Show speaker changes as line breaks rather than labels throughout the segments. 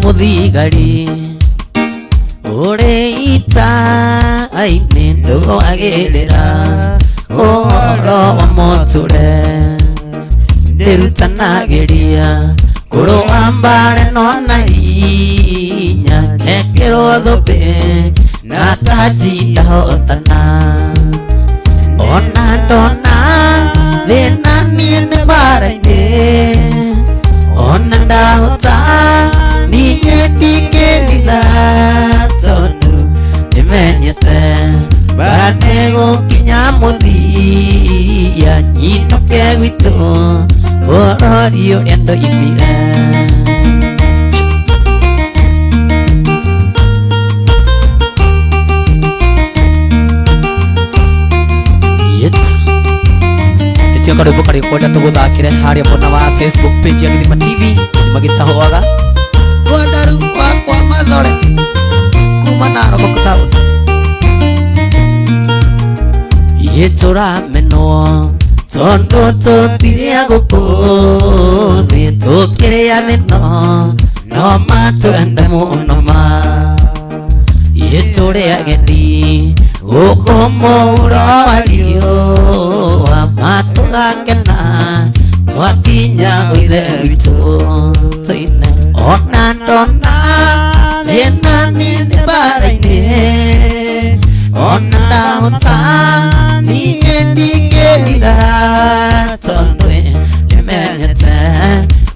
muthigari ore ita aine ndo agerera oro wa moture ndirutanageria kuruambare nona inya nekero thobe na tajinda hotana ona dona thina niende mbaraine ona ndahota niye ndingenitha tondu nimenyete bane gukinya muthia nyinoke gwitu burori uria ndoimire karibu karibu kwenda tuguthakire haria mwena wa Facebook page ya Githima TV magitahoaga gwandaru wakwa mathore kuma Narok town yetura meno tondo totiria guku thitukiriya thino no matwende muno ma yeturia gendi gukumura wario matugakena wakinya gwithe witu toine ona ndona thina nindi mbaraine ona ndahota niĩ ndingĩrira tondu nimenyete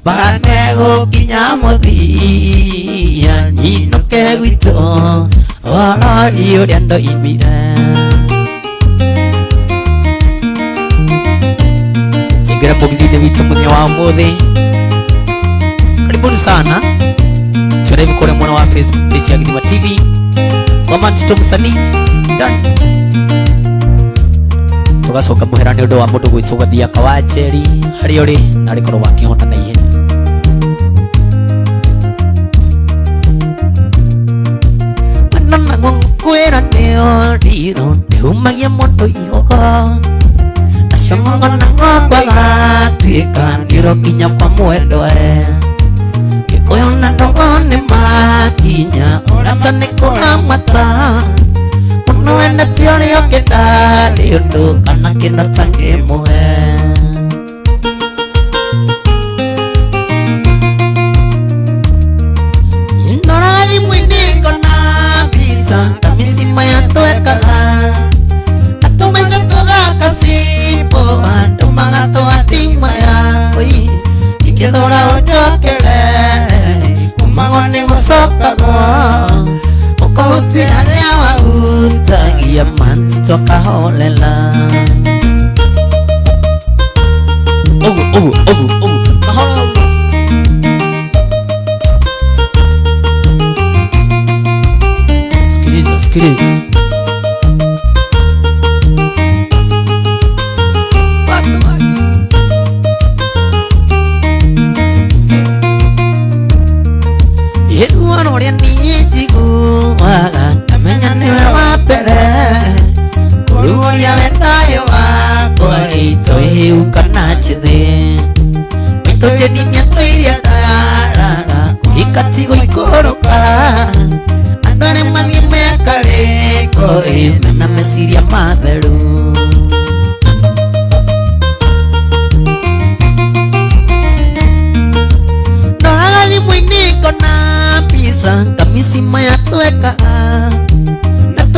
bane gukinya muthia nyinoke gwitu orori uria ndoimire Kira pogithine witu muthenya wa muthi karibuni sana turevi kore mwana wa Facebook page ya Githima TV comment to musani done tugacoka muherani undu wa mundu gwitwo Gathia Kawajeri hari uri nari korwo wakihota na ihenya manana ngwira neo riro umagia mundu ihoga Shamongo nango kwa tuika ndiro kinya kwa mwendwe Kikoyo na ndogo ni makinya Orata niko amata Unuenda tiori okeda Diundu kana kina tangi muhe Indoradi mwini kona Bisa kamisima ya tueka Atumeza toda kasi Ando mangato atimaya oi ikidora ojokerere umangone ngosoka go okauti area wa utagia manti toka holela kahola sikiliza Kururia wendayo wako itoe ukanachithe Mito jedinya toiria daraga Kuhikatigo ikoroka Andore mani mekareko Mena mesiria matheru Noragali mwiniko na pisa Kamisima ya tueka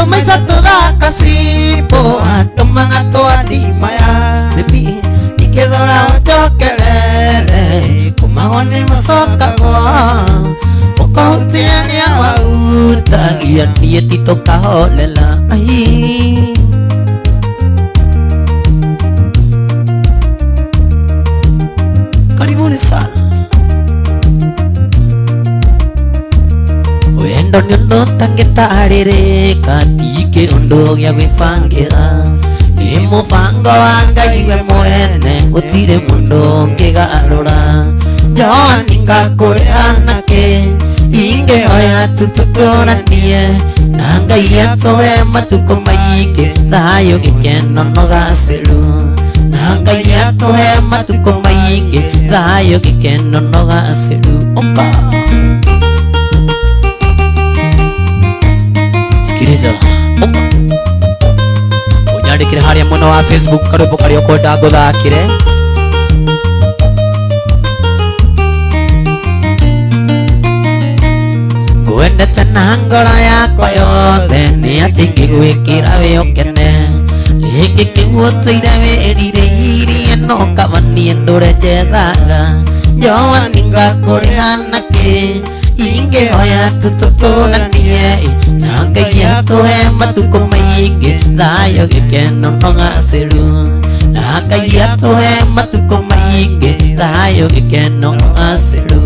Maisa toda kasipo Atomanga toa di maya Bibi Ikidora ojokerere Kumahone masoka kwa Okauti ania wauta Ia nieti toka holela Ahi Karibuni sana Wendo nyondo tangetarire katike ondo gya gwifangira imufango wanga iwe mwene utire mundo ngigarura Joani ngakure anake inge oya tututoranie nanga yatowe matuko maike thayo gikeno no gasiru nanga yatowe matuko maike thayo gikeno no gasiru oka nyandikire haria muno wa Facebook karwimbo karia ukwenda nguthakire ngwendete na ngoro yakwa yothe ni ati ngigwikira wi ukene rĩngĩ kĩguo tũire wĩrire irie no kavanie ndũre njethaga njoani ngakũrĩha nakĩ ingĩhoya tũtũtũranie na Ngai atũhe matukũ maingĩ thayũ gĩkeno no gacĩru na Ngai atũhe matukũ maingĩ thayũ gĩkeno no gacĩru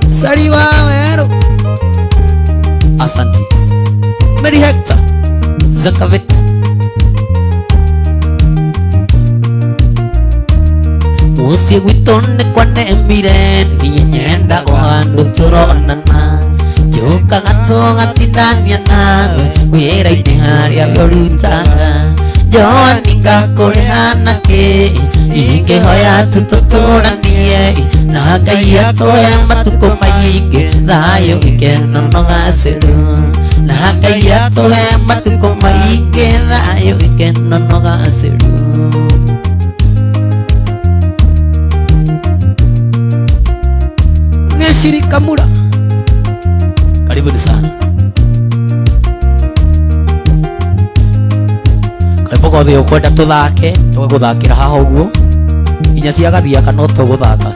Sari wa Weru Asante Mary Hector Zakavit Musie gwitone kwa nembire niĩ nyendaga handũ tũronana njũkaga tũgatindania nawe wĩra-inĩ harĩa ũrutaga njoani ngakũrĩha nakĩ ingĩhoya tũtũtũranie na Ngai atũhe matukũ maingĩ thayũ gĩkeno no gacĩru na Ngai atũhe matukũ maingĩ thayũ gĩkeno no gacĩru Gĩciri Kamura karibuni sana karibu gothe ukwenda tuthake tũgũthakĩra haha ũguo inya cia gathiaka no tũgũthaka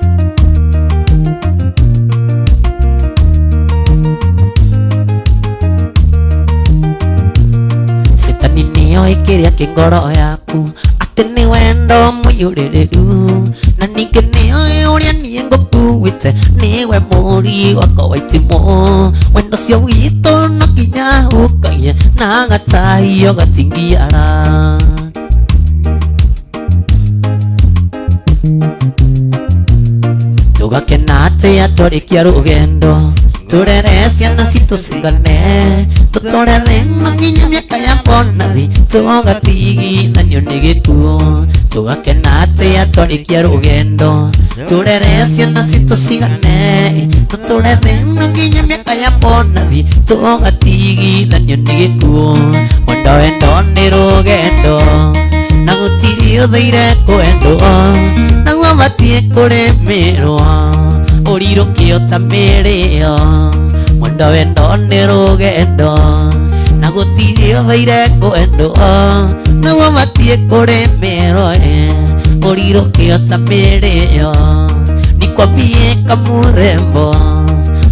Sitani nĩoĩ kĩrĩa kĩ ngoro yaku atĩ nĩ wendo mũiyũrĩrĩru na ningĩ nĩoĩ ũrĩa niĩ ngũkuĩte nĩwe mũri wakwa wa itimũ wendo cio witũ no nginya hũkagia na gatahio gatingiara tũgakena atĩa twarĩkia rũgendo tũrere ciana citũ cigane tũtũre thĩ no nginya mĩaka ya bonathi tũgatigithanio nĩ gĩkuũ tũgakena atĩa twarĩkia rũgendo tũrere ciana citũ cigane tũtũre thĩ no nginya mĩaka ya bonathi tũgatigithanio nĩ gĩkuũ wendo wendo nĩ rũgendo na gũtirĩ ũthũire kwendwo naguo batiĩ kũrĩmĩrwo ũrirũkio ta mĩrĩo mwendo wendo nĩ rũgendo na gũtirĩ ũthũire kwendwo naguo batiĩ kũrĩmĩrwo ũrirũkio ta mĩrĩo nikwambie kamurembo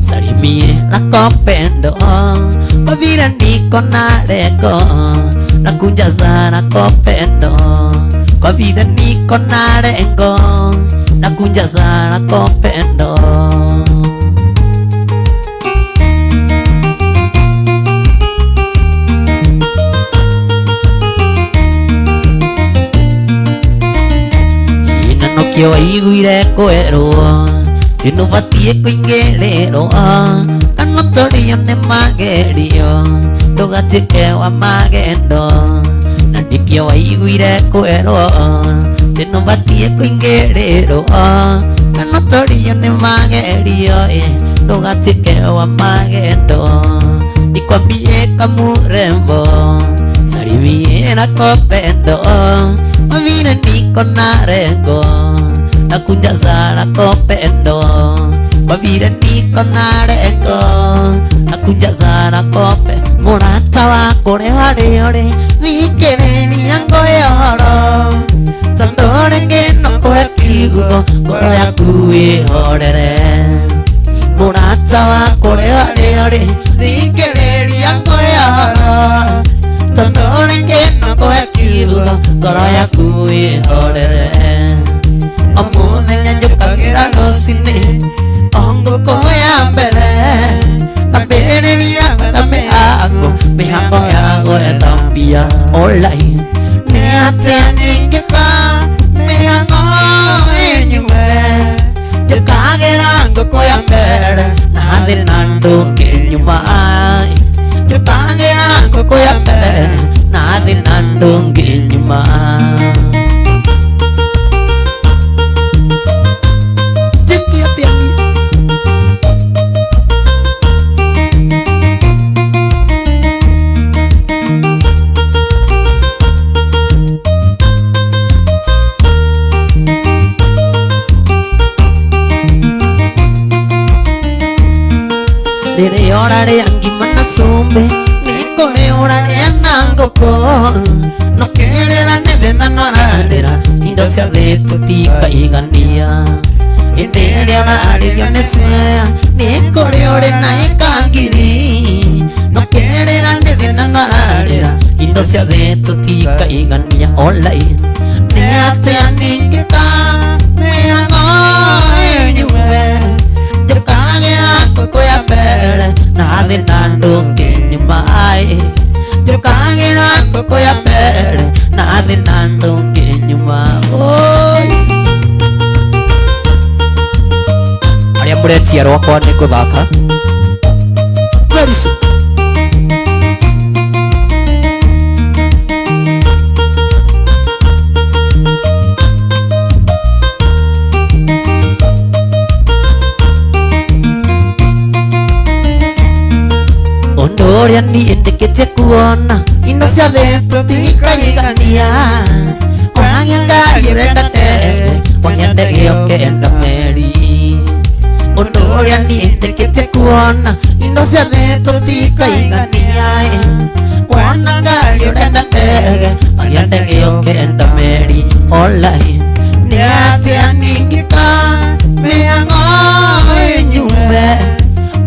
salimie lako pendo kwa vile niko na lengo la kujaza lako pendo kwa vile niko na lengo la kujaza lako pendo inanokio waiguire kwerwo tinubatiĩ kũingĩrĩrwo kana tũrio nĩ magerio ndũgatuĩke wa magendo na nĩkĩo waiguire kwerwo tinubatiĩ kũingĩrĩrwo kana tũrio nĩ magerio ndũgatuĩke wa magendo nikwambie kamurembo salimie lako pendo kwa vile niko na lengo na kujaza lako pendo kwa vile niko na lengo na kujaza lako pendo mũrata wakwa ũrĩ harĩa ũrĩ thikĩrĩria ngũyoro tondũ rĩngĩ no kũhe kiugo ngoro yaku wĩhorere mũrata wakwa ũrĩ harĩa ũrĩ thikĩrĩria ngũyoro tondũ rĩngĩ no kũhe kiugo ngoro yaku wĩhorere o mũthenya njũkagĩra rũcinĩ o ngũkũ ya mbere ambĩrĩria mĩhango ya gwetha mbia online nĩ atĩa ningĩka mĩhango ĩnyume njũkagĩra ngũkũ ya mbere na thĩ na ndũngĩ nyuma njũkagĩra ngũkũ ya mbere na thĩ na ndũngĩ nyuma kore orare ngima na sombe ni kore orare nangoko no kerera nethena norarera indo cia thitu tikaigania indere orarĩrio nĩ cioya nĩ kore ore na ikangiri no kerera nethena norarera indo cia thitu tikaigania olai nĩ atĩa ningĩka mĩhang'o ĩnyume njũkagĩra ngũkũ ya mbere na thĩ na ndũngĩ nyuma njũkagĩra ngũkũ ya mbere na thĩ na ndũngĩ nyuma arĩa mũretia rwakwa nĩ gũthaka very soon. Ũrĩa niĩ ndĩkĩtie kuona indo cia thitu tikaigania wagĩa ngari ũrenda ndege wagĩa ndege ũkenda meri ũndũ ũrĩa niĩ ndĩkĩtie kuona indo cia thitu tikaigania wona ngari ũrenda ndege wagĩa ndege ũkenda meri olai nĩ atĩa ningĩka mĩhang'o ĩnyume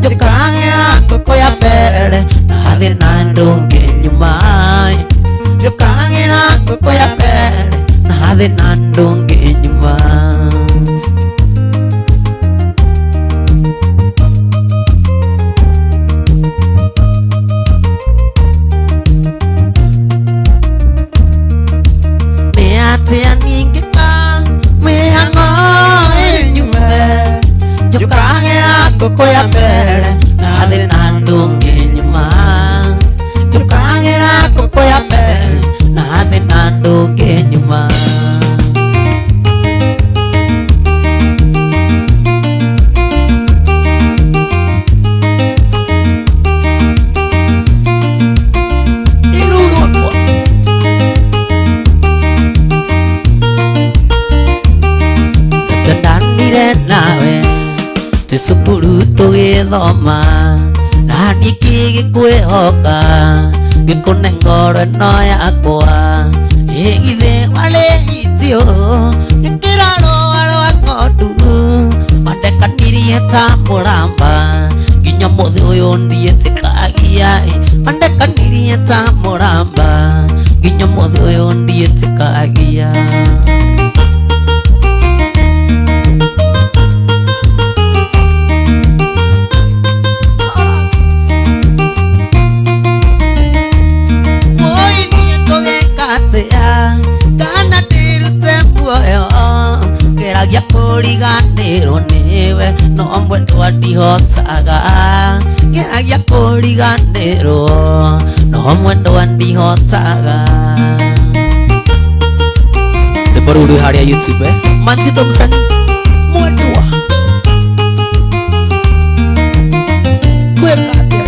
njũkagĩra ngũkũ ya mbere na thĩ na ndũngĩ nyuma njũkagĩra ngũkũ ya mbere na thĩ na ndũngĩ nyuma nĩ atĩa ningĩka mĩhang'o ĩnyume njũkagĩra ngũkũ ya mbere na thĩ na ndũngĩ nyuma njũkagĩra ngũkũ ya mbere na thĩ na ndũngĩ nyuma irurukwa tũndanire nawe twĩ cukuru tũgĩthoma na ngĩkwĩhoka ngĩkũne ngoro ĩno yakwa ĩgithe warĩ itio gĩkĩra rũa rwa ng'ondu mandekanirie ta mũramba nginya mũthĩ ũyũ ndiĩtĩkagia mandekanirie ta mũramba nginya mũthĩ ũyũ ndiĩtĩkagia ngeragia kũriganĩrwo nĩwe no mwendwa ndihotaga ngeragia kũriganĩrwo no mwendwa ndihotaga rwĩmbo rũu rwĩ harĩa YouTube Mantito Msanii mwendwa gwĩka atĩa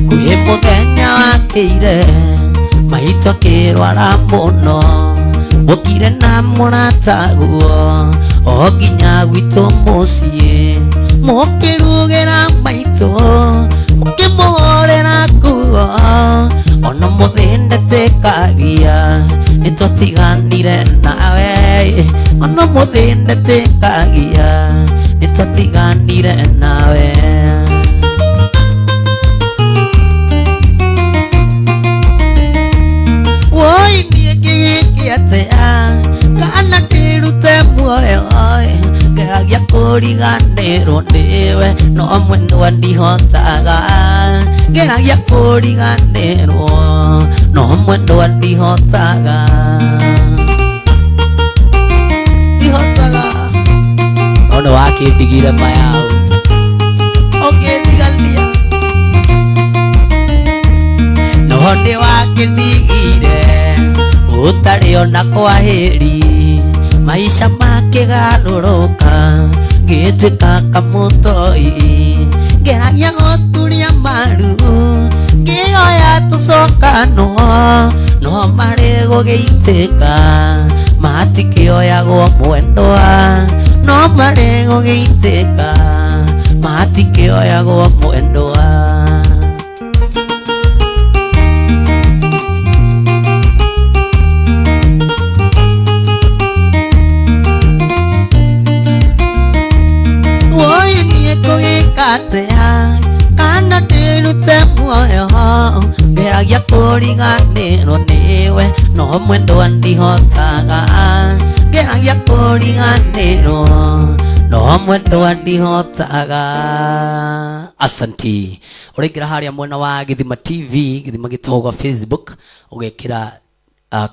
kwĩ mũthenya wakĩire maitho kĩrwara mũno gũkire na mũrataguo o nginya gwitũ mũciĩ mũkĩrugĩra maitũ mũkĩmũhorera nguo ona mũthĩ ndetĩkagia nĩtwatiganire nawe ona mũthĩ ndetĩkagia nĩtwatiganire nawe woi niĩ ngĩgĩkĩ atĩa kana ndĩrute muoyo ngeragia kũriganĩrwo nĩwe no mwendwa ndihotaga ngeragia kũriganĩrwo no mwendwa ndihotaga ona wakĩndigire mayau ũkĩndigania no ndĩ wakĩndigire ũtarĩ ona kwahĩri maisha makĩgarũrũka ngĩtuĩka kamũtoi ngeragia gũturia maru ngĩoya tũcokano no marĩ gũgĩitĩka matikĩoyagwo mwendwa no marĩ gũgĩitĩka matikioya go mwendwa woi nie kugikatea kana tilute muoyo ngeragia kuriganirwo niwe no mwendwa ndihotaga ngeragia kuriganirwo no mwendwa ndihotaga. Asanti. Urekira haria mwena wa Githima TV, Githima gitogwa Facebook, ugekira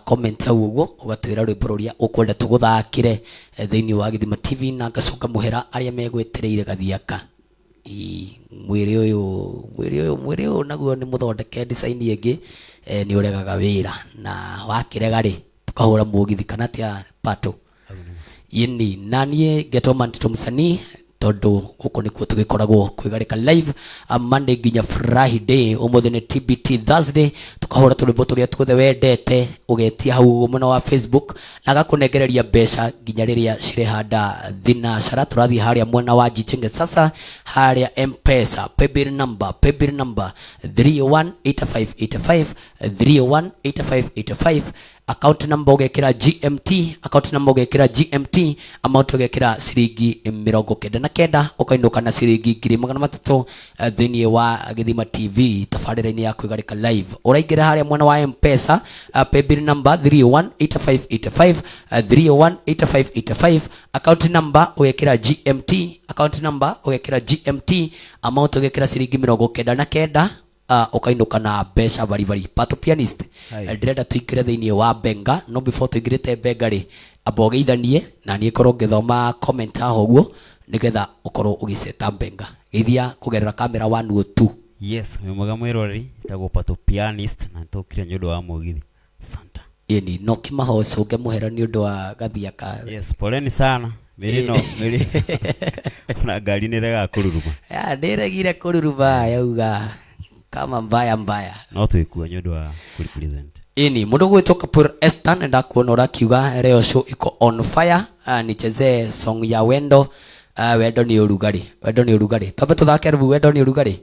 comment uguo ugatwira rwimbo ruria ukwenda tuguthakire thiini wa Githima TV na ngacoka muhera aria megwetereire gathiaka. Mwiri uyu naguo ni muthondeke design ingi ni uregaga wira na wakirega ri tukahura mugithi kana tia pato yini nanie Getoman Tito Msanii tondu guko nikuo tugikoragwo kwigarika live Monday nginya Friday umuthi ni TBT Thursday tukahura turimbo turia tuothe wendete ugetia hau mwena wa Facebook na gakunegereria mbeca nginya riria cirehanda thinacara turathi haria mwena wa Jichenge sasa haria M-Pesa paybill number 3018585 3018585 account number ugekira GMT amount ugekira ciringi 99 ukainuka na ciringi 300 thiini wa Githima TV tafarira-ini ya kwigarika live uraingira haria mwena wa M-Pesa paybill number 3018585 account number ugekira GMT amount ugekira ciringi 99 ukainuka na mbeca bari pato pianist ndirenda tuikire thiini wa benga no before tuigirite benga ri abogeithanie na nie korwo ngithoma comment ahoguo nigetha ukorwo ugiseta benga ithia kugerera camera 102.
Yes mwega mwirori tago pato pianist na tukire nyodo wa mugithi santa
yeni no kimahoco ngemuhera ni undu wa gathiaka.
Yes poleni sana mirino miri na gari nirega kururuma
ndiregire kururuma yauga kama mbaya
no twikua nyodo wa kurepresent
ini mundu gwitoka Pur Esther nenda kuona urakiuga leo show iko on fire. Nicheze song ya wendo wendo ni urugari tobe tuthake rubu wendo ni urugari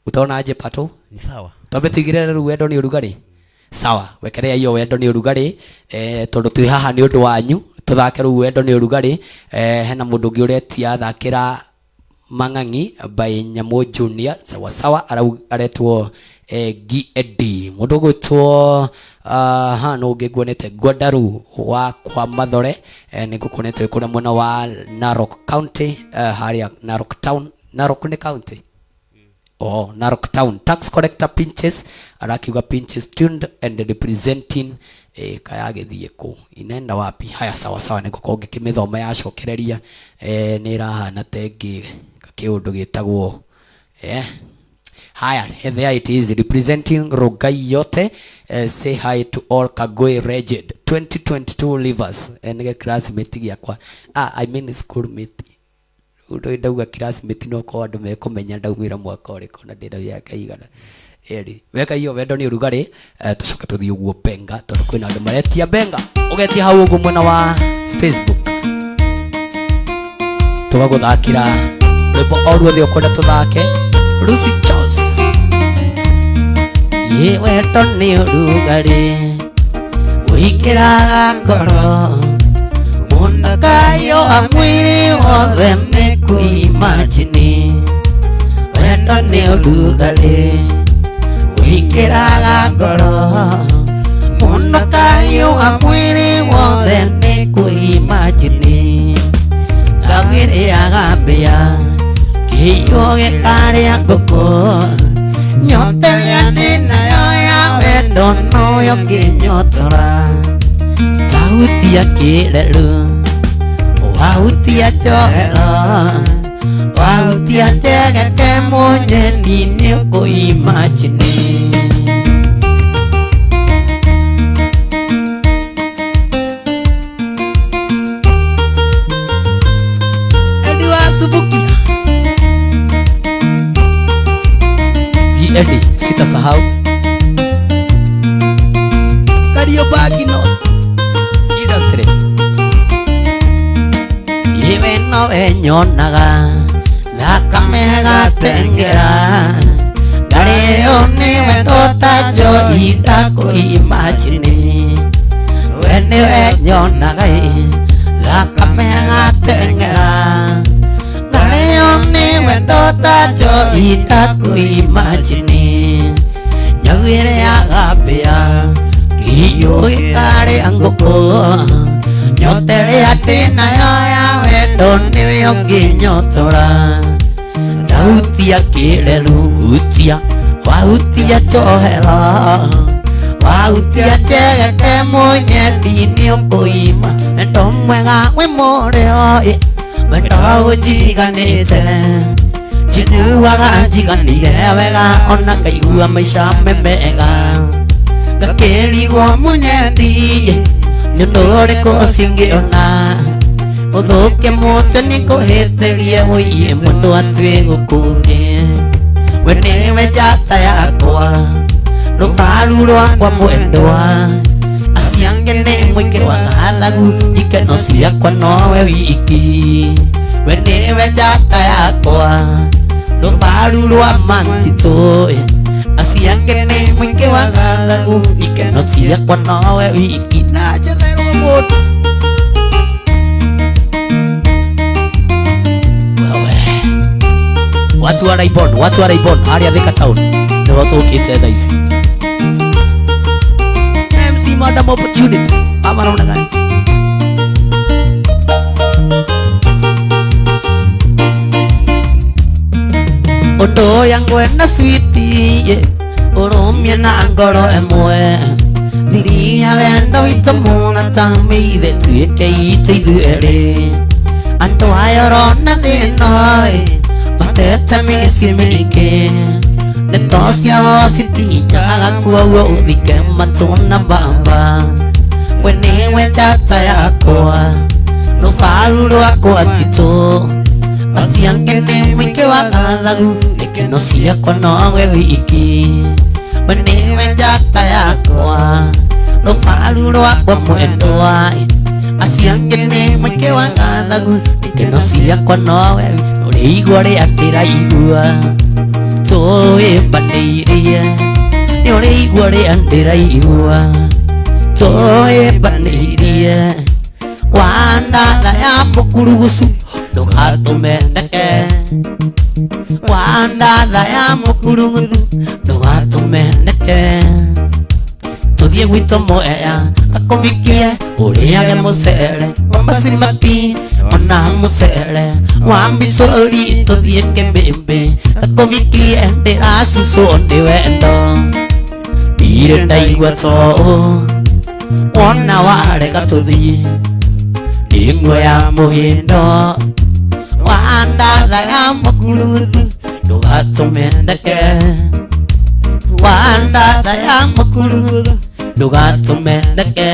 utaona aje pato
ni sawa
tobe tigire rubu wendo ni urugari sawa wekerea hiyo wendo ni urugari tondu twi haha ni undu wanyu tuthake rubu wendo ni urugari hena mundu ungi uretia thakira Mang'ang'i by Nyamo Junior sawa aretwo GED mundu gwitwo no ngiguonete Gwandaru wa kwa Mathore nigukonete kuna mwena wa Narok County haria Narok Town Narok ni county Narok Town tax collector Pinches arakiuga Pinches tuned and representing kaya githie ku inenda wapi haya sawa nigukonge kimithoma ya cokereria ni rahana tengi kiundu gitagwo haya there it is representing Rogai yote say hi to all Kagwe Regid 2022 livers nige classmate giakwa I mean school mate undo ndauga classmate no ko andu mekumenya ndaumira mwaka uriko na ndira yake igana weka hiyo wendo ni urugari tucoka tuthie uguo benga tondu kwina andu maretia benga ugetia hau uguo mwena wa Facebook tugaguthakira rwimbo oruothe ukwenda tuthake Lucy Charles ye wendo ni urugari wikiraga ngoro munakayo amwiri wothe ni kuimagine wendo ni urugari wikiraga ngoro munakayo amwiri wothe ni kuimagine agiriaga mbia kiyo gikaria nguku nyote ya ndinayo ya wendo noyo kinyotora tauti ya kireru wauti ya johero wauti ya tegeke munyeni ni kuimagine Eddie, sitasahau Kariobangi no industry yewe no enyonaga thakame gatengera ngarĩo nĩwe tũtajo itakũimagine we nĩwe nyonaga thakame gatengera ngarĩo nĩwe tũtajo itakũimagine nyagwĩre yagambĩa kiyo gĩkarĩa ngũkũ nyotere atĩ nayo ya wendo nĩwe ũngĩnyotora tahutia kĩrelu hutia wahutia njohera wahutia njegeke mũnyedi nĩũkũima wendo mwega wĩ mũrĩo wendo ũnjiganĩte njiguaga njiganire wega ona ngaigua maica memega ngakĩrigwo mũnyedi nĩũndũ ũrĩkũ cingĩona ũthũke mũtwe nĩngũhĩtĩrie wũiye mũndũ atuĩ gũkũnĩ we nĩwe njata yakwa rũbaru rwakwa mwendwa aciange nĩ mũingĩ wa gathagu ikeno ciakwa nowe wiki we nĩwe njata yakwa rũbaru rwa mantitũ aciange nĩ mũingĩ wa gathagu ikeno ciakwa nowe wiki na njetherwo mũndũ watu wa Raibon harĩa Thika Town nĩho tũkĩte thaa ici MC Madam Opportunity amanaona gani ũndũ ũrĩa ngwenda switi ũrũmie na ngoro ĩmwe thiri ya wendo witũ mũna ta mĩithe tuĩke itũ ithuerĩ andũ aya ũrona thĩno matete mĩciĩ mĩingĩ ndeto ciao citinyaga kuoguo ũthike matũ na mbamba we nĩwe njata yakwa rũbaru rwakwa titũ aciange nĩ mũingĩ wa gathagu ikeno ciakwa nowe wiki we nĩwe njata yakwa rũbaru rwakwa mwendwa aciange nĩ mũingĩ wa gathagu ikeno ciakwa nowe ũrĩigua rĩa ndĩraigua tũĩmbanĩirie nĩ ũrĩigua rĩa ndĩraigua tũĩmbanĩirie wandatha ya mũkurugucu ndũgatũmendeke wandatha ya mũkurugucu ndũgatũmendeke tũthiĩ gwitũ mwea akũbikie ũrĩage mũcere wa macimati ona mũcere wa mbicũri tũthiĩ kĩmbĩmbĩ akũbikie ndĩracucwo nĩ wendo ndirĩ ndaigua to wona warega tũthiĩ ndĩng'oya mũhĩndo wandatha ya mũkurugucu ndũgatũmendeke wandatha ya mũkurugucu ndũgatũmendeke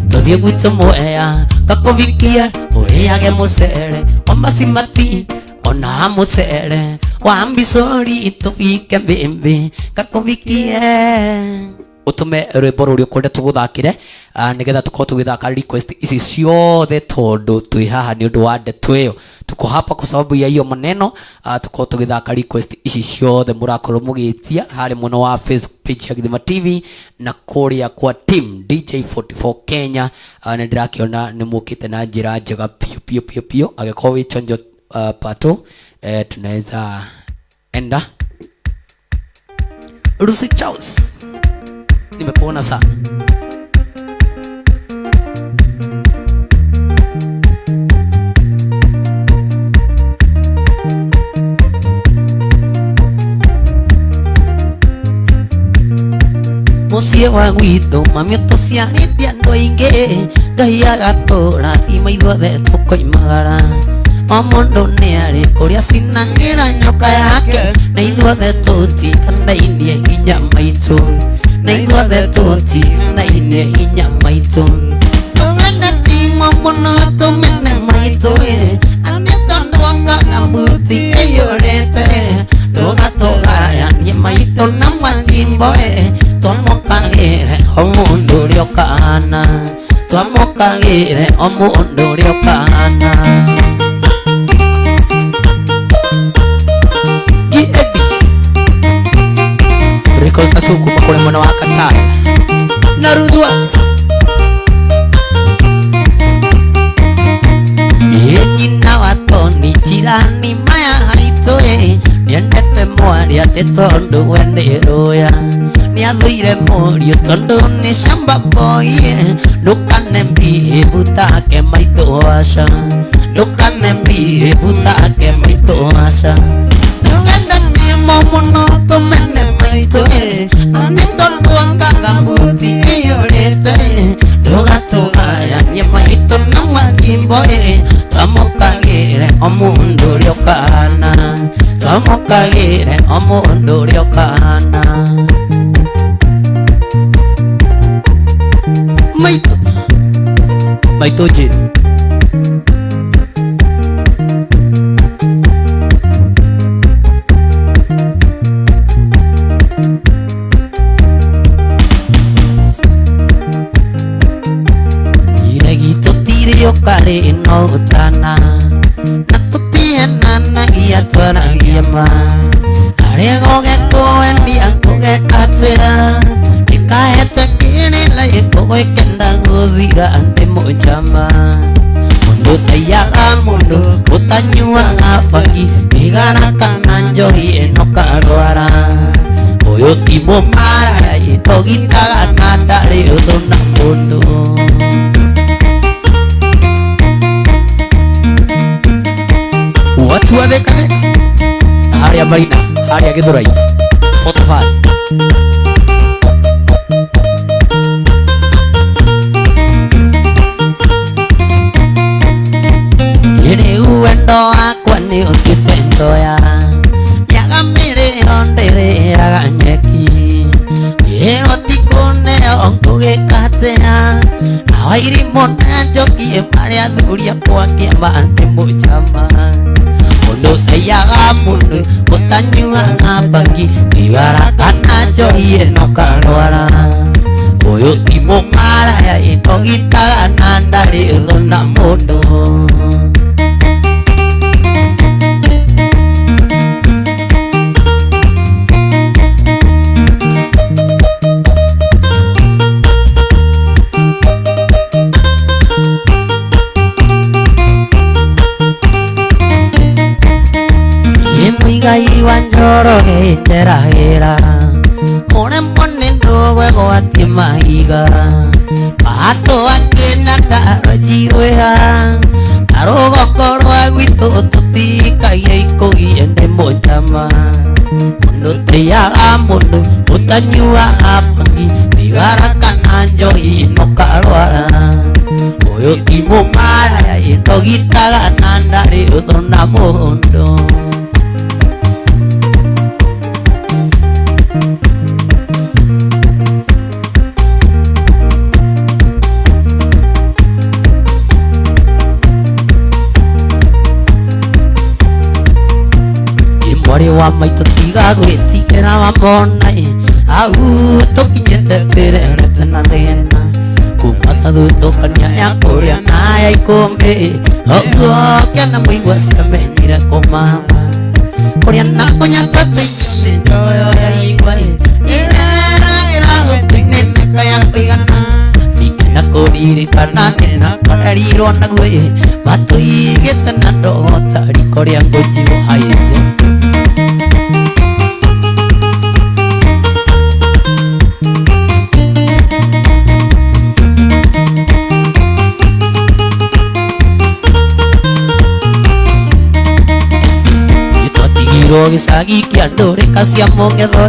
tũthiĩ gwitũ mwea gakũbikie ũrĩage mũcere wa macimati ona mũcere wa mbicũri tũbike mbĩmbĩ gakũbikie utume rwĩmbo rũrĩa ũkwenda tũgũthakĩre nĩgetha tũkorwo tũgĩthaka request ici ciothe tondũ twĩ haha nĩ ũndũ wa ndeto ĩyo tuko hapa kwa sababu ya hiyo maneno tukorwo tũgĩthaka request ici ciothe mũrakorwo mũgĩtia harĩ mwena wa Facebook page ya Githima TV na kũrĩa kwa team DJ44 Kenya nĩ ndĩrakĩona nĩ mũkĩte na njĩra njega pio agĩkorwo wĩ chonjo pato tunaweza enda Lucy Charles nimekuona sana muciĩ wa gwitũ mami tũciarĩte andũ aingĩ Ngai agatũrathima ithuothe tũkoimagara o mũndũ nĩ arĩ ũrĩa cinangĩra nyoka yake na ithuothe tũtikanainie hinya maitũ na ithuothe tũtikanainie hinya maitũ tũmene timo mũno tũmene maitũ anĩ tondũ wakaga mbuti ĩyũrĩte ndũgatũgayanie maitũ na majimbo twamũkagĩre o mũndũ ũrĩa ũkahana twamũkagĩre o mũndũ ũrĩa ũkahana maitå kuma kå rä mwena wa Katara na Ruthwas nyina wa Toni jirani maya haitå niendete mwaria atä tondå we nä rå nä athåire må riå tondå nä camba boy ndukane mbivu take maitå waca ndukane mbivu take maitå waca ndugenda timo muno tumene maitå nä tondå angaga mbuti iyårĩte ndugatũgayanie maitå na makimbo twamũkagĩre o mũndũ ũrĩa ũkahana twamũkagĩre o mũndũ ũrĩa ũkahana maitå maitå njĩri Kari no utana na tutienana ia twaragia ma aria goge koendi angoge atira nikahete kirila ikogwikenda guthira andi mujama mundu taiyaga mundu utanyuaga bangi igana kana njohi ino karwara uyu ti mumara itogitaga na ndari uthuna mundu watu wa theka haria Marina haria Githurai Potofari yene uendo akwa ni utipendo ya yagamire ondere aganyeki yero tikone onkuge katea awairi mona joki emparia dhuria kwa kiamba ante mujama mundu taiyaga mundu utanyuaga bangi igara kana njohi ino karwara uyu ti mũmaraya itogitaga na ndarĩ ũthũ mundu Ngai wanjoro geterahera mone mone ndogwe gwatie mahiga pato akena ndarojiweha narogoko rwa gwitũ tũtikagia ikugi ende mojama mundu taiyaga mundu utanyuaga bangi thigara kana njohi no karwara uyu ti mũmaraya itogitaga na ndarĩ ũthũ na mundu mwari wa maitũ tiga gwĩtigĩra wamona au tũkinyĩte mbere na thĩna kuma tathutũkania ya kũrĩa na ya ikũmbĩ ũguo kĩana mũigua ciamenyire kũmatha kũrĩa na kũnyata thĩinĩ nĩ njoyo ya igua ireragĩra gũtũ-inĩ nĩka ya kũigana na kũririkana thĩna karerirwo naguo matũigĩte na ndogo ta riko rĩa ngũnjiũ haize gĩcagi kĩa ndũrĩka cia mũgetho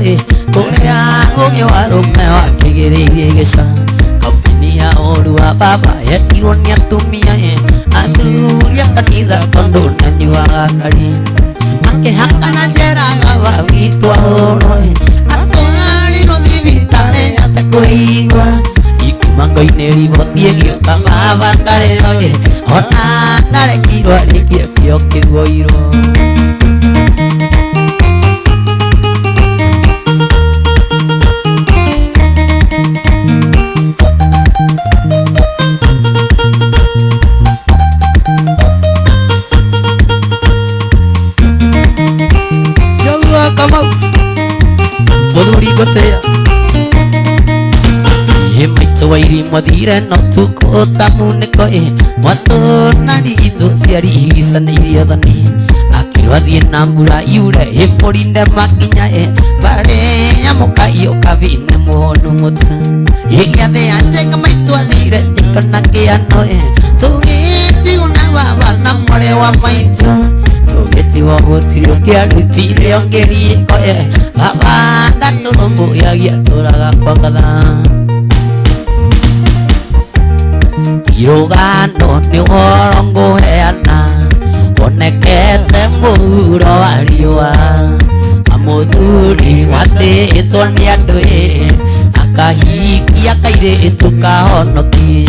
kũrĩa ũgĩ wa rũme wakĩgĩrĩirie gĩca kampuni ya ũru wa baba yetirwo nĩ atumia athuri a kanitha tondũ nanyuaga ngari akĩhakana njeraga wawitũ ahũrwo atwarirwo thibitarĩ atekũigua ikumango-inĩ riboti ĩgĩũka baba ndarĩ ona ndarekirwo arĩkie kĩo kĩgũirwo Muthuri Gotea Muthire no tuko tamuniko Mwatu naritu siari isanairio thoni Akirwathie na mbura yure Himurinde makinya Bare nyamuka iyo kabine muhonu mutu Igiathe anjenga maitu athire Tikona kiano Tugiti unababa na mwore wa maitu Tugiti wagotirio kiarutire ongeriko Baba ndaturumbu yagia turaga kwa ngatha Tirugano ni uhoro nguheana Onekete muhuro wa riua Muthuri watĩtwo nĩ andũ Akahikia kairĩtu kahonoki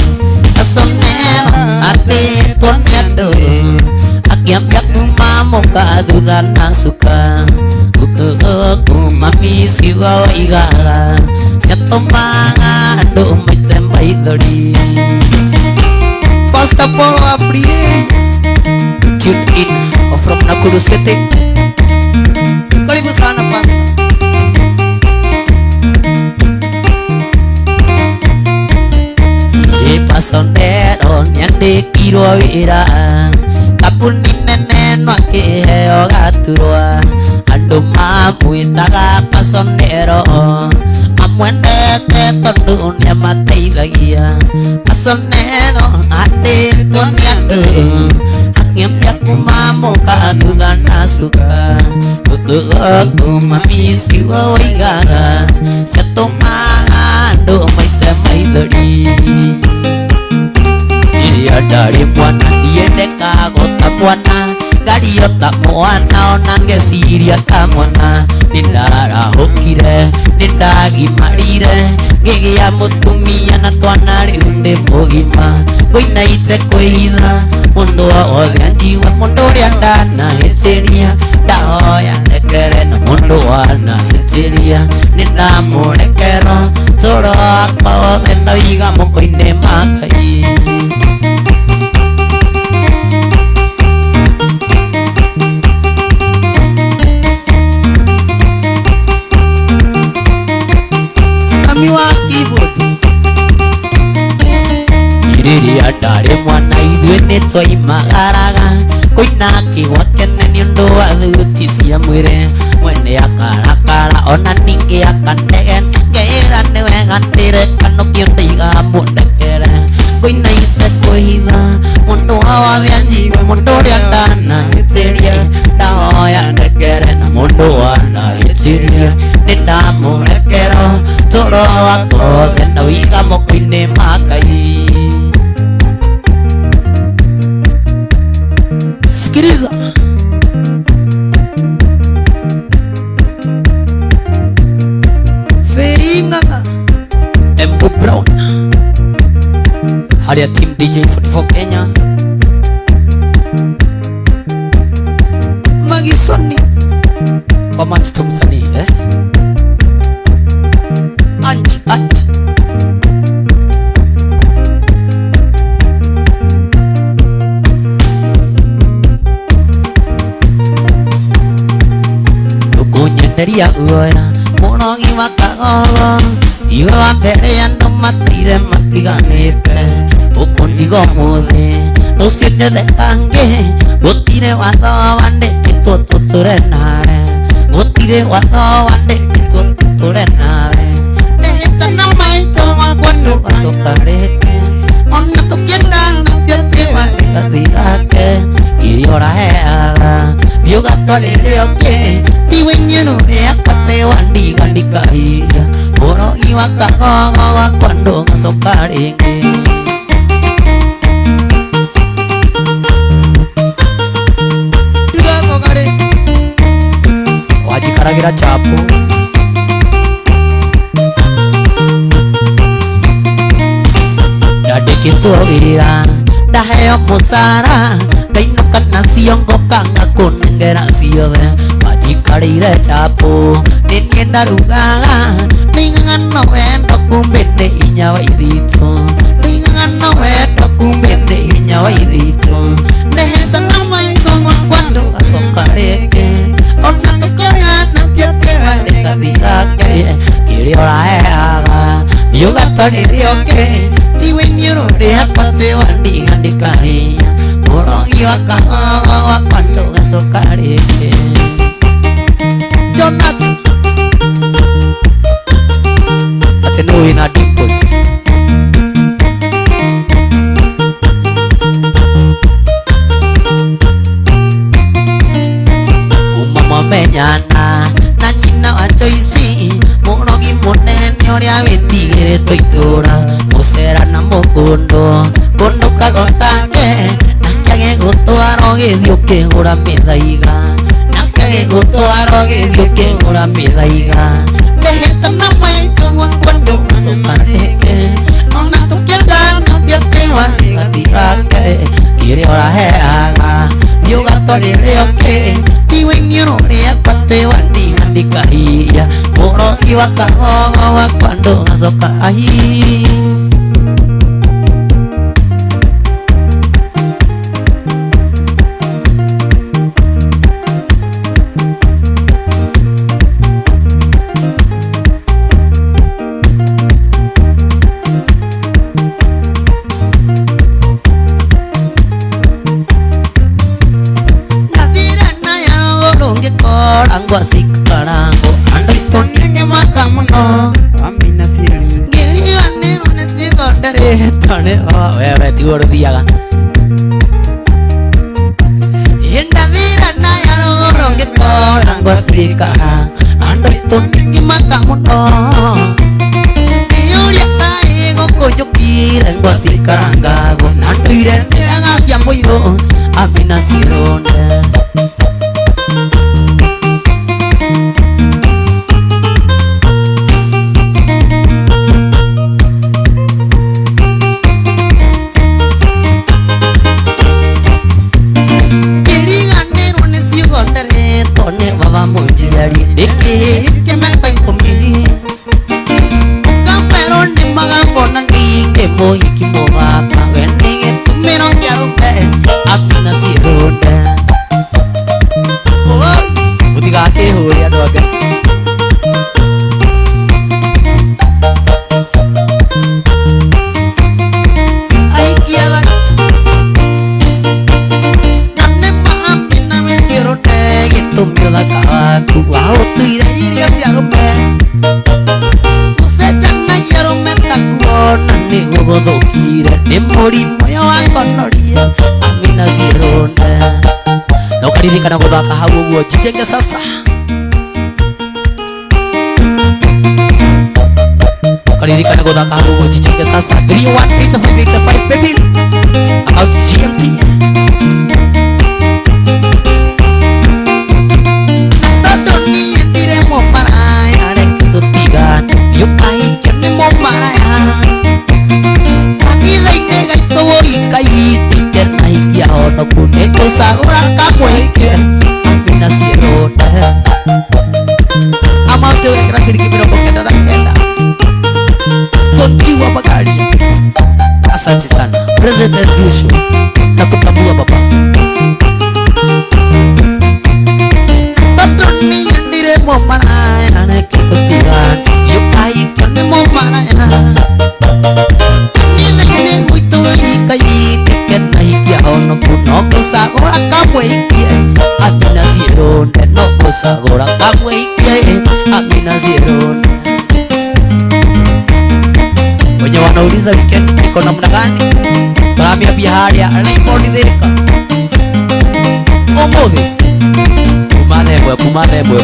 Asomero atĩtwo nĩ andũ Akĩambia kuma mũka thutha na cuka Kuma micigo igaga Ciatũmaga andũ maite maithori Pastor Paul Afrieri Tune in from Nakuru City Karibu sana Pastor Pasondero niandikirwo wira Kabuni nene no akĩheo gaturwa Andũ mamwĩtaga Pasondero Amwendete tondũ nĩamateithagia Pasondero atĩtwo nĩ andũ Akĩambia kuma mũka thutha na cuka Kuma micigo waigaga Ciatũmaga andũ maite maithori Iria ndarĩ mwana ndiendekaga ta mwana Ngario ta mwana ona ngeciria ta mwana Nĩndarahũkire nĩndagimarire Ngĩgĩa mũtumia na twana rĩu ndĩ mũgima Ngũinaite kwĩhitha mũndũ wothe anjigue Mũndũ ũrĩa ndanahĩtĩria ndahoya ndekere na mũndũ wanahĩtĩria Nĩndamũrekera tũro wakwa wothe ndaiga moko-inĩ ma Ngai Sami wa keyboard Rĩrĩa ndarĩ mwana ithuĩ nĩtwaimagaraga Kũina kĩgwa kene nĩ ũndũ wa thuti cia mwĩrĩ Mwene akarakara ona ningĩ akanegena Ngĩra nĩ wega ndĩrekanũkio ndaiga mũndekere Ngũinaite kwĩhitha mũndũ wothe anjigue Mũndũ ũrĩa ndanahĩtĩria ndahoya ndekere na mũndũ wanahĩtĩria Nĩndamũrekera tũro wakwa wothe ndawĩiga moko-inĩ ma Ngai Sikiliza Feringanga Embu Brown Hali ya team DJ 44 Kenya Magisoni Mama Tito msanii Anji Nyenderia uoya Mũrogi wa kagogo Iwe wa mbere andũ matĩire matiganĩte Gũkũ ndigo mũthĩ Rũciũ njethe kangĩ Gũtirĩ watho wandĩkĩtwo tũtũre nawe Gũtirĩ watho wandĩkĩtwo tũtũre nawe Ndĩhĩte na maitũ makwa ndũgacoka rĩngĩ Ona tũkĩendana tiatĩwa rĩgathirake Iria ũraheaga Biũgatwarĩre ũngĩ Tiwe nyenu rĩakate wandiga ndikahiya Mũrogi wa kagogo wakwa ndũgacoka rĩngĩ Ndũgacoka rĩngĩ Wanjikaragĩra chapo Ndandĩkĩtwo wĩra Ndaheo mũcara Ngainũka na ciongo kanga kũnengera ciothe Wanjikarĩire chapo Nĩniĩ ndarugaga Nĩigaga no wendo kumbe nĩ hinya wa ithitũ Nĩigaga no wendo kumbe nĩ hinya wa ithitũ Ndĩhĩte na maitũ makwa ndũgacoka rĩngĩ Ona tũkĩonana tiatĩwa rĩgathirake Kĩrĩa ũraheaga Biũgatwarĩre ũngĩ pate wandi handikai Murogi wakawa kwando gasokare Jonathan Atenu ina dimpos Umama menyana na nyina wa Joyce Murogi munene uria witigire twitura mucera na mugundo kundu kagotage nakage gutwaro githio kigura mithaiga nakage gutwaro githio kigura mithaiga ndeheta na maiko gwakwandu macokareke ona tukienda natiatiwa gatirake kire oraheaga thiugatwaririoke tiwiniro riakwa tiwandikandikahia murogi wakagogo wakwandu gacoka ahi Angwasikarango andoitonike makamuno
Amina siri
ngiri wanero nesigondare tone wewe tiwordhiaga yendavira nayaro ngekora angwasikara andoitonike makamuno yuria kaigo kujukire angwasikarangago nandoire ndeagacia moiro Amina sironde Moiki mobaka wenige tumero kyarupe Amina sironde mutigake huri andu ake aikiaga nane ma Amina me sironde gitumio thakawaku wahutuire irio ciarupe Niguthukire ni murimo yo wakonoria Amina sironde na ukaririkana guthaka hau uguo jijenge sasa ukaririkana guthaka hau uguo jijenge sasa 31885 baby about GMT Tadoni endire mo maraya rekitutiga yukai kene mo maraya Kaiti na hikia ono kuneko sagura kamweke Amina sironde Amate wekera siriki miroko kenda na kenda Totiwa magari Asante sana Present as usual Nakutambua baba Totoni yandire mo maraya Neke totiwa Yukai kene mo maraya no kunoko sagora kamweikie Amina sironde no sagora kamweikie Amina sironde wenye wanauliza weekend iko namna gani karamia biharia alaipodithika umuthi kumathembwe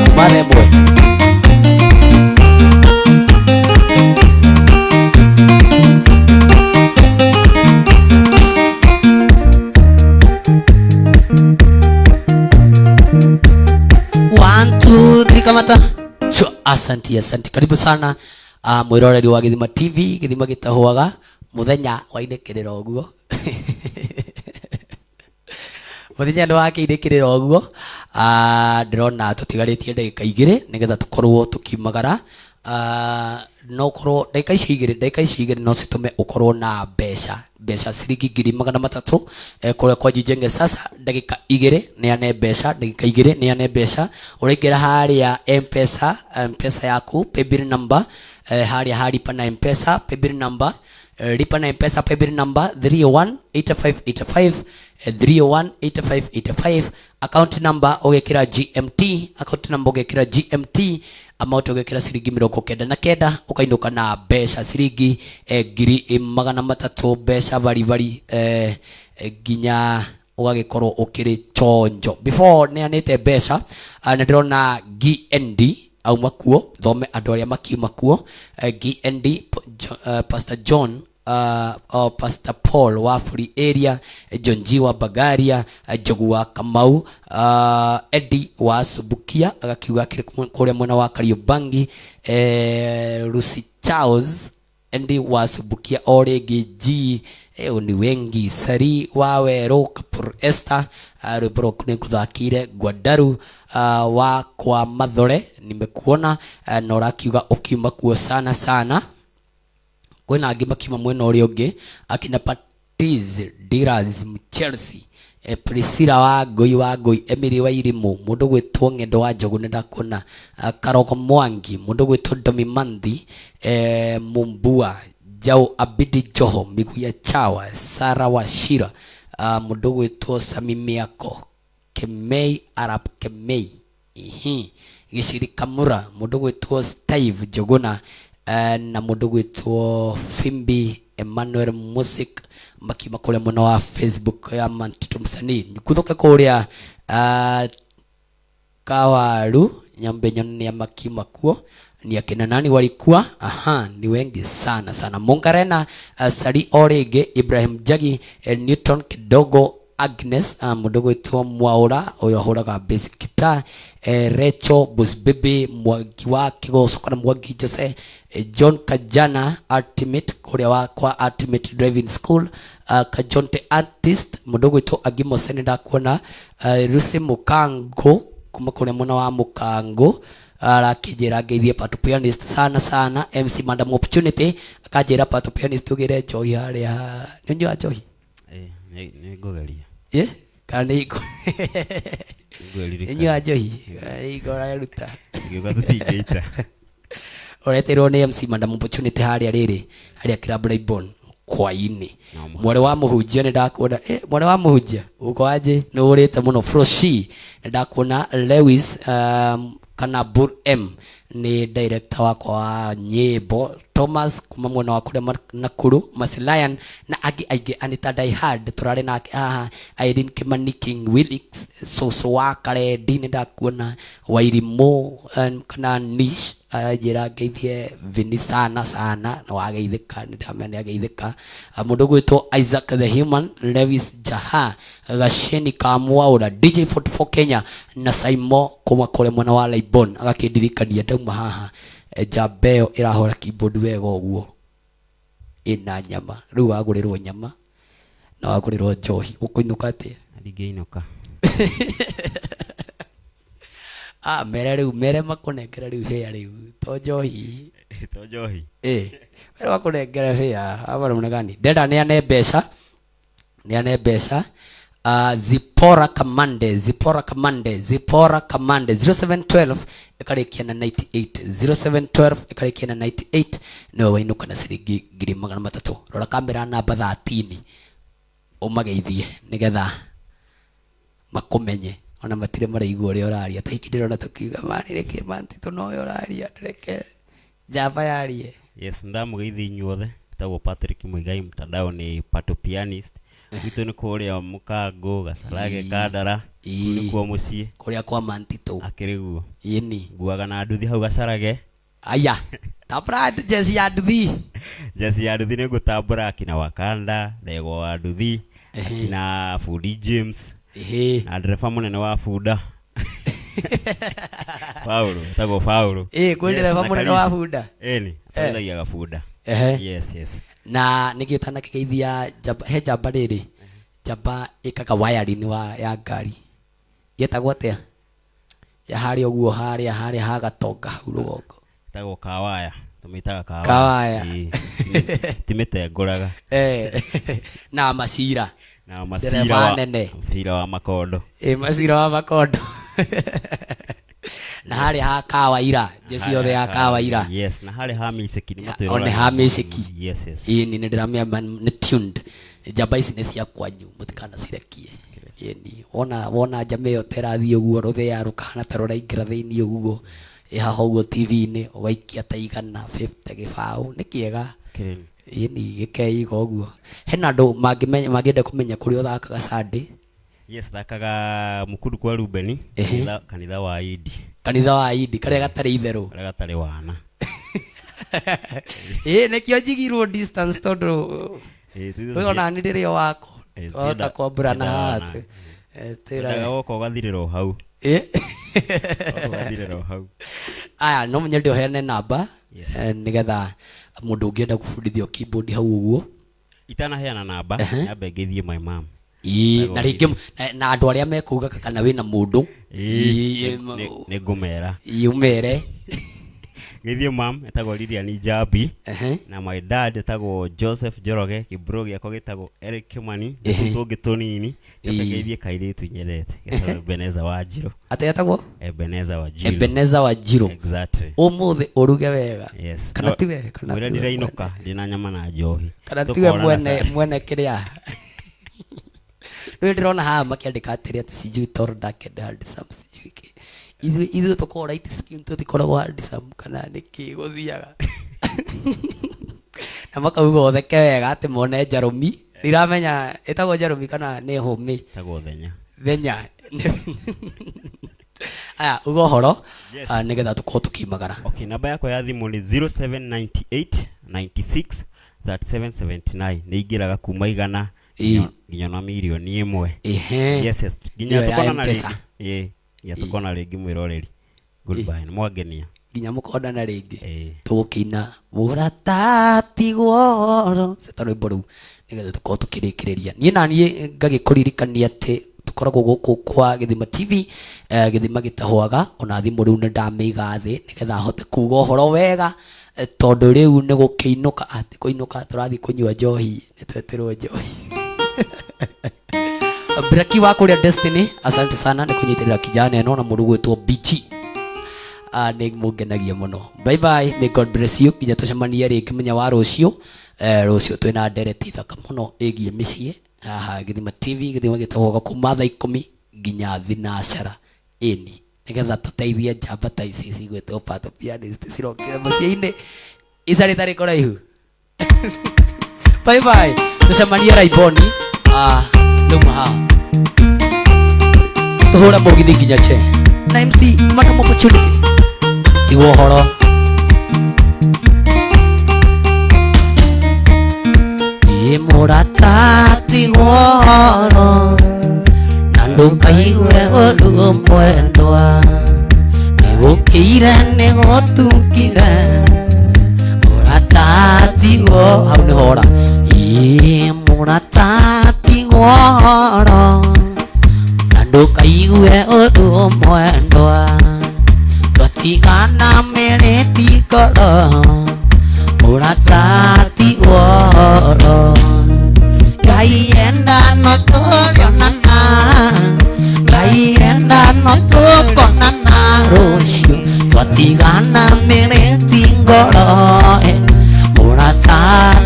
Kamata asanti karibu sana mwiroreri wa Githima TV Githima gitahuaga muthenya wa inekirira oguo muthenya ndo wake inekirira oguo ndirona tutigaritie ndagika igiri nigetha tukorwo tukimagara no korwo ndagika ici igiri no citume ukorwo na mbeca ciringi 300 kure kwa jijenge sasa ndagika igiri neane mbeca ndagika igiri neane mbeca uraingira haria mpesa yaku paybill number haria haripa na mpesa paybill number lipa na mpesa paybill number 3018585 3018585 account number ugekira GMT account number ugekira GMT amount ugekira ciringi 99 ukainuka na mbeca ciringi 300 mbeca bari ginya ugagikorwo ukiri chonjo before neanite mbeca ndirona GND au makuo thome andu aria makiuma kuo GND Pastor John Pastor Paul wa Free Area, John G wa Bagaria, Jogu wa Kamau, Eddie wa Subukia agakiuga kiri kuria mwena wa Kariobangi, Lucy Charles Eddie wa Subukia oregi G ni wengi Sari wa Wero Kapur Esther rubro kune kuthakire Gwadaru wa kwa Mathore nimekuona na urakiuga ukiuma kuo sana kwena angi makiuma mwena uri ungi akina Patiz Diraz Chelsea Priscilla wa Ngui Emily wa Irimu mundu gwitwo Ngendo wa Njogu ndakona Karoko Mwangi mundu gwitwo Domi Manthi Mumbua Jau Abidi Joho Miguya Chawa Sara wa Shira mundu gwitwo Sami Miako Kemei Arab Kemei Giciri Kamura mundu gwitwo Steve Joguna na mundu gwitwo Fimbi Emmanuel Music makima kule mwana wa Facebook ya Mantito Msanii nikuthoka kuria Kawaru Nyambe Nyoni ya makima kuo ni akina nani walikuwa ni wengi sana Mungarena Sari Orege Ibrahim Jagi Newton Kidogo Agnes mundu gwitwo Mwaura uyo horaga basic guitar Recho Busbibi Mwagi wa Kigoso kana Mwagi Jose John Kajana Ultimate kuria wa kwa Ultimate Driving School Kajonte Artist mundu gwitwo Agimo Seneda kuona Rusi Mukango kuma kuria mwana wa Mukango arakijira geithie Pato Pianist sana MC Madam Opportunity akajira Pato Pianist ugire Joy haria ninjua Joy
ni gogeria
kana iko ninjua Joy igora ruta
gatutingeita
oreterwo ni MC Madam Opportunity haria riri haria Club Raybon kwa ini mware wa muhunjia ndakuona mware wa muhunjia uko aje no urite muno Froshi ndakuona Lewis kana Bur M ni director wako wa nyimbo Thomas kuma mwana wa kule Nakuru Masilayan na agi Anita Die Hard turare nake Irene Kimani King Willix Soso wa kare dini ndakuona Wairimo kana Nish jira geithie Vini sana na wageithika ndamenya ageithika mundu gwitwo Isaac the Human Lewis Jaha Gasheni Kamwaura DJ 44 Kenya na Saimo kuma kule mwana wa Laibon agakindirikania ndauma haha Jabeo irahora keyboard wega uguo ina nyama riu wagurirwo nyama na wagurirwo njohi ukuinuka ati
ndigeinuka
mere makunengera riu hea riu to njohi mere makunengera hea abara munagani ndenda neane mbeca Zipora Kamande 0712 ikarikia na 98 no wainuka na ciringi 300 rora kamera namba 13 umageithie nigetha makumenye ona matire maraigua uri oraria ta ikindira tukiuga mani reke Mantito no oraria reke java yarie
yes ndamugeithie inyuothe tagwo Patrick Muigai mtandao ni Pato Pianist Wito ni kuria Mukango Gasarage Kandara kuo mucie
kuria kwa Mantito
akiriguo
yeni
guaga na nduthi hau Gasarage
aya tabra jesi ya nduthi
ni gutambura akina Wakanda Lego wa nduthi akina Fudi James na dereva munene wa Fuda Paulo
kwa dereva munene wa Fuda
ni athagia gafuda yes
na nigiutana kigeithia jamba riri jamba ikaga wiring wa ya ngari getagwo atia ya hari oguo haria hagatonga hau rugongo
tagwo kawaya tumitaga
kawaya
timitengoraga
na masira
wa makondo
masira wa makondo Na hari ha kawaira jesi yothe ya kawaira.
Yes, na hari ha miceki ni matwira
one ha miceki.
Yes, yes.
Ni ndiramia ni tuned jamba ici ni cia kwanyu mutikana cirekie. Ni wona jamba yo terathi uguo ruthe ya rukana tarora ingira thiini uguo haha uguo TV ni ugaikia ta igana 50 gibao ni kiega. Ni gikeiga uguo. Hena andu mangenda kumenya kuri uthakaga Sunday.
Yes, thakaga Mukuru kwa Rubeni kanitha wa Idi.
Kanitha wa Idi karia gatari itheru.
Karia gatari wana.
Nekio njigirwo distance tondu ona ni ndirio wako. Ota kwambura na hatu.
Tira goko gathiriro hau. Gathiriro hau.
Aya no munye ndio hene namba nigetha mundu ungienda kubundithio keyboard hau uguo.
Itana heana namba nyambe ngithie my mom.
Na ringi na andu aria mekuga kana wina mundu
ni ngumera
umere
ngithie mam etagwo Lilian Jabi na my dad etagwo Joseph Joroge kibro giako gitagwo Eric Kimani tungi tunini ngithie kairitu nyerete getagwo Ebeneza Wanjiru
etagwo
Ebeneza
Wanjiru
exactly
umuthi uruge wega
yes
kana tiwe kana
wira ndirainoka ndina nyama na njohi
kana tiwe mwene kiria Ndio ndĩrona haha makĩandĩka atĩrĩ atĩ sijui toro ndakenda handsome sijui kĩ ithuĩ tũkoragwo light skin tũtikoragwo handsome kana nĩkĩ gũthiaga na makauga ũtheke wega atĩ mone Njarũmi ndiramenya ĩtagwo Njarũmi kana nĩ hũmĩ
ĩtagwo
Thenya aya uga ũhoro nĩgetha tũkorwo tũkiumagara.
Okay, namba yako ya thimũ nĩ 0798 96 3779 nĩ ingĩraga kuma igana nginya na milioni imwe. Yes, yes. Nginya tukona na ringi. Ya tukona ringi mwiroreri. Goodbye. Mwagenia. Nginya mukonda na ringi. Tugukina muratati goro. Setano iboru. Nigetha tukorwo tukirikiriria. Nie na nie ngagikuririkania ati tukoragwo guku kwa Githima TV Githima gitahwaga ona thimu riu ndamiga thi nigetha hote kuga uhoro wega tondu riu ni gukiinuka ati kuinuka turathi kunywa njohi nitweterwo njohi. Braki wa kuria Destiny asante sana ni kunyitirira kijana eno na mundu gwitwo BT ni mugenagia muno. Bye bye, may God bless you. Nginya tucemanie ringi munya wa rucio rucio twina ndereti thaka muno igie micii haha Githima TV Githima gitahwaga kuma thaa 10 nginya thinacara ini nigetha tuteithie njamba ta ici cigwitwo Pato Pianist cirokira mucii-ini icari tari kuraihu. Bye bye, tucemanie Raiboni Lumaha tuhura mugithi nginya che na MC Madam Opportunity tigwo horo murata tigwo horo na ndukaigwe undu mwendwa nigukire nigutukire murata tigwo hau ni hora murata tigwo horo na ndukaigwe undu mwendwa twatigana miriti ngoro murata tigwo horo Ngai enda no turionana Ngai enda no tukonana rucio twatigana miriti ngoro murata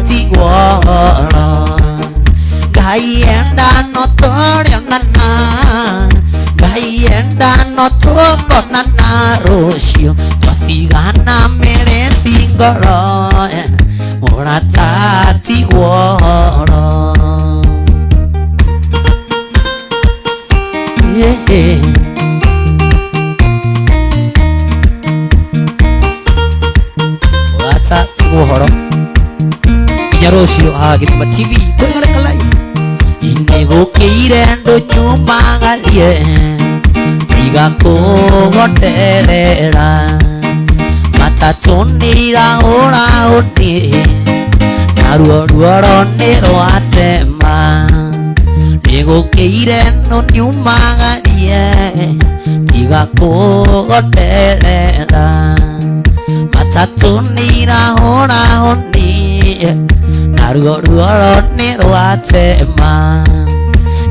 tigwo horo Ngai enda no turionana Ngai enda no tukonana rucio twatigana miriti ngoro murata tigwo horo murata tigwo horo nginya rucio haha Githima TV tũrĩgarĩka live inĩgũkĩire ndũnyumagarie igakũgoterera matatũ nĩirahũra ũndĩ naruo ruoro nĩ rwatema nĩgũkĩire ndũnyumagarie igakũgoterera matatũ nĩirahũra ũndĩ naruo ruoro nĩ rwatema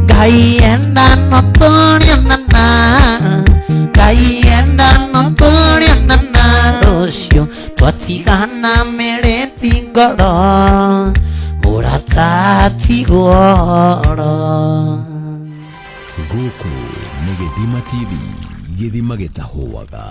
Ngai enda no turionana Ngai enda
goro uratati goro.
Guku nĩ Gĩthima TV, Gĩthima gĩtahũaga.